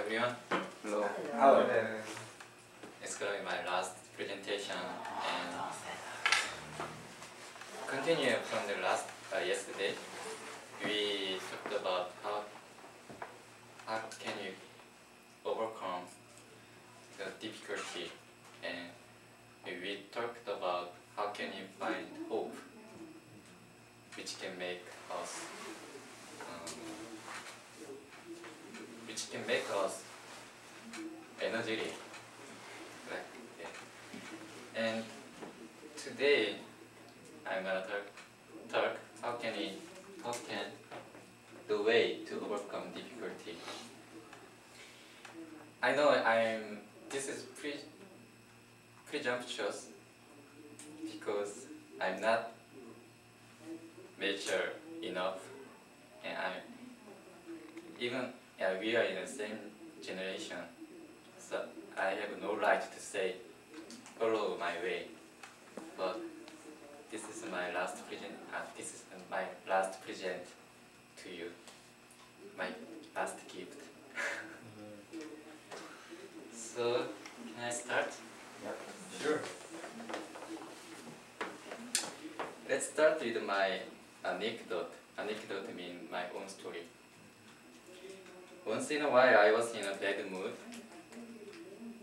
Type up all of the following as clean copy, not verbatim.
everyone. Hello. Hello. It's gonna be my last presentation and continue from the last yesterday. We talked about how can you overcome the difficulty, and we talked about how can you find hope, which can make us energetic. Like that. And today I'm gonna talk how can the way to overcome difficulty. I know this is presumptuous because I'm not mature enough, and we are in the same generation, so I have no right to say follow my way. But this is my last present. This is my last present to you. My last gift. So can I start? Yep. Sure. Let's start with my anecdote. Anecdote means my own story. Once in a while, I was in a bad mood,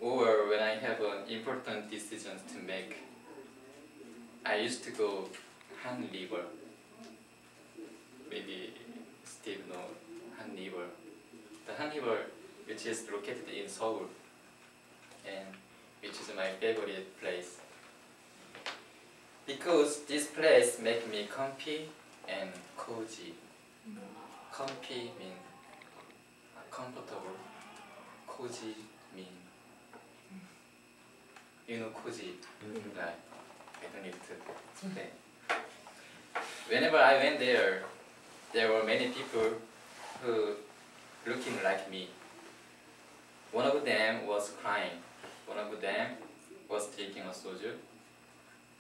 or when I have important decisions to make, I used to go Han River. Maybe Steve knows Han River. The Han River, which is located in Seoul, and which is my favorite place. Because this place makes me comfy and cozy. Comfy means comfortable. Cozy means, you know, cozy. Right? I don't need to explain. Whenever I went there were many people who looking like me. One of them was crying. One of them was drinking a soju,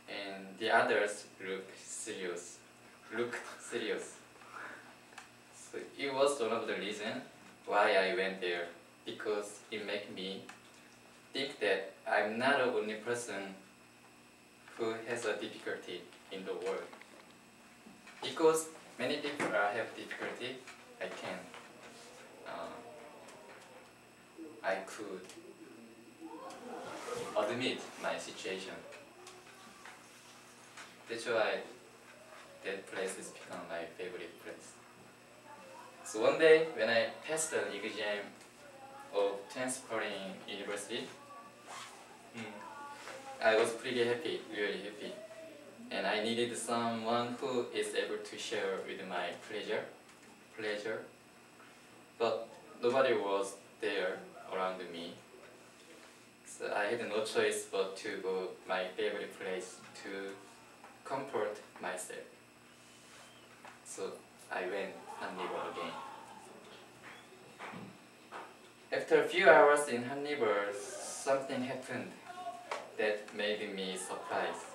and the others looked serious. So it was one of the reasons why I went there, because it made me think that I'm not the only person who has a difficulty in the world. Because many people have difficulty, I could admit my situation. That's why that place has become my favorite place. So one day when I passed an exam of transferring university, I was pretty happy, really happy. And I needed someone who is able to share with my pleasure. But nobody was there around me. So I had no choice but to go my favorite place to comfort myself. So I went Han River again. After a few hours in Han River, something happened that made me surprised.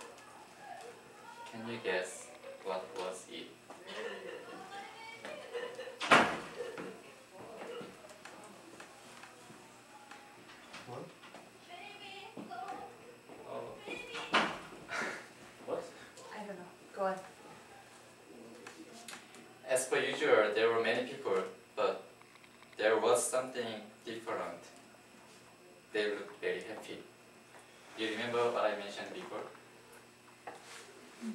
Can you guess what was it? What? Oh. What? I don't know. Go on. As per usual, there were many people, but there was something different. They looked very happy. Do you remember what I mentioned before?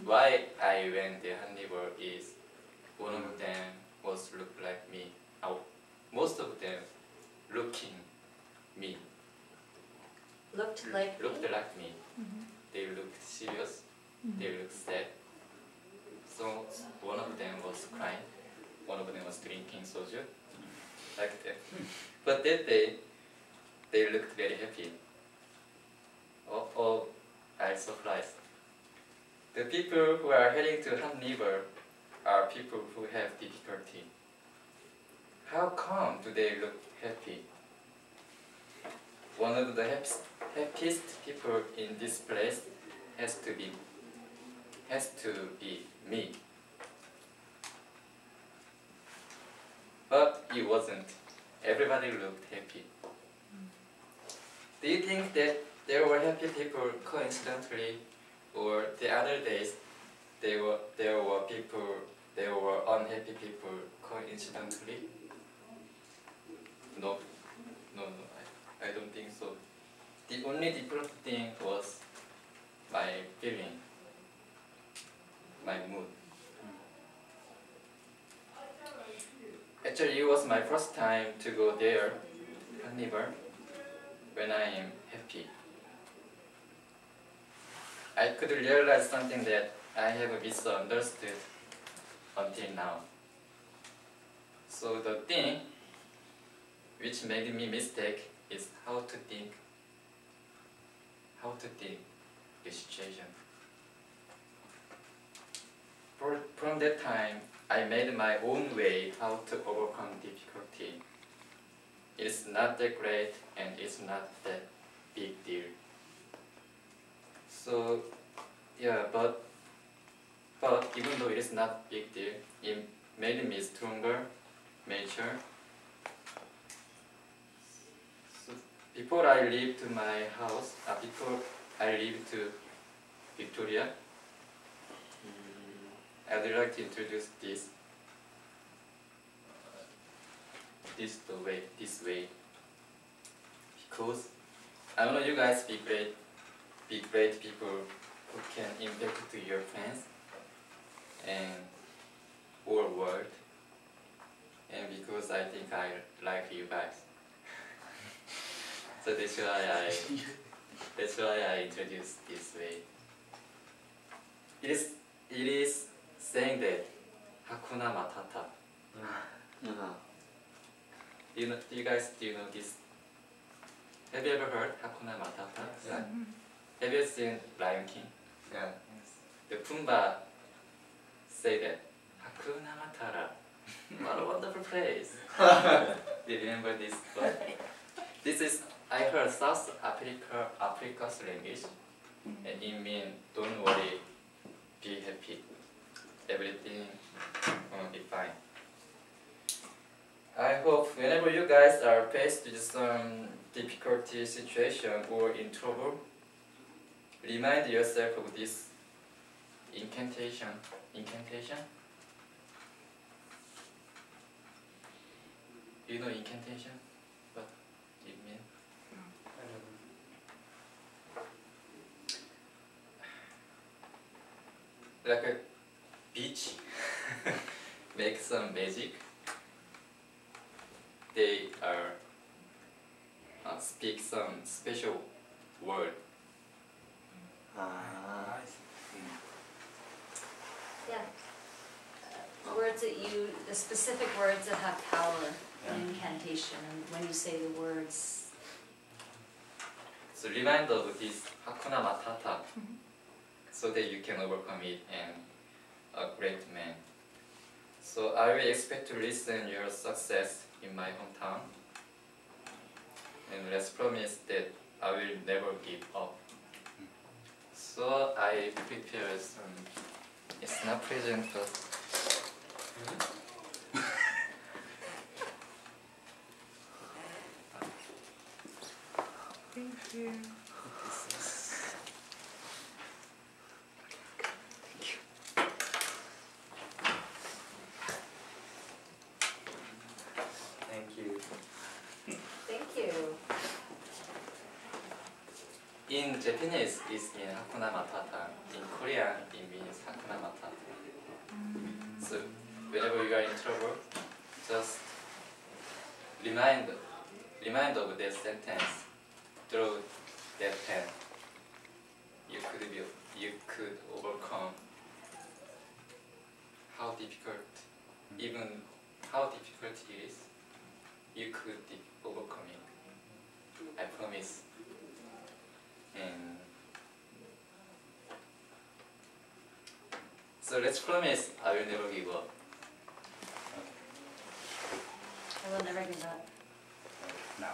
Why I went to Han River is one of them was looked like me. Most of them looking me. Looked like Looked me? like me. They looked serious. They looked sad. So one of them was crying. One of them was drinking soju. Like that. But that day, they looked very happy. Oh, I'm surprised. The people who are heading to Han River are people who have difficulty. How come do they look happy? One of the happiest people in this place has to be me. But it wasn't. everybody looked happy. Do you think that there were happy people coincidentally, or the other days there were unhappy people coincidentally? No, I don't think so. The only different thing was my feeling, my mood. Actually, it was my first time to go there, carnival, when I am happy. I could realize something that I have misunderstood until now. So the thing which made me mistake is how to think the situation. From that time, I made my own way how to overcome difficulty. It's not that great and it's not that big deal. So yeah, but even though it is not big deal, it made me stronger, mature. So before I leave to my house, before I leave to Victoria, I would like to introduce this way, because I know you guys be great people who can impact to your friends and whole world, and because I think I like you guys. So that's why I introduce this way. It is saying that Hakuna Matata. Do you guys know this? Have you ever heard Hakuna Matata? Yeah. Have you seen Lion King? Yeah. The Pumbaa say that Hakuna Matata. What a wonderful place. Do you remember this word? This is, I heard, South Africa's language, and it means don't worry, be happy. Everything will be fine. I hope whenever you guys are faced with some difficulty situation or in trouble, remind yourself of this incantation. You know incantation? What it means? Like a beach make some magic. They are speak some special word. Yeah. Words that the specific words that have power in incantation, and when you say the words. So remind of this Hakuna Matata, so that you can overcome it and a great man. So I will expect to listen your success in my hometown, and let's promise that I will never give up. So I prepare some. It's not present, but Thank you. Thank you. Thank you. in Japanese it means Hakuna Matata. In Korean it means Hakuna Matata. So whenever you are in trouble, just remind of that sentence through that pen. You could overcome how difficult, even how difficult it is. You could overcome it. I promise. And so let's promise I will never give up. I will never give up. No.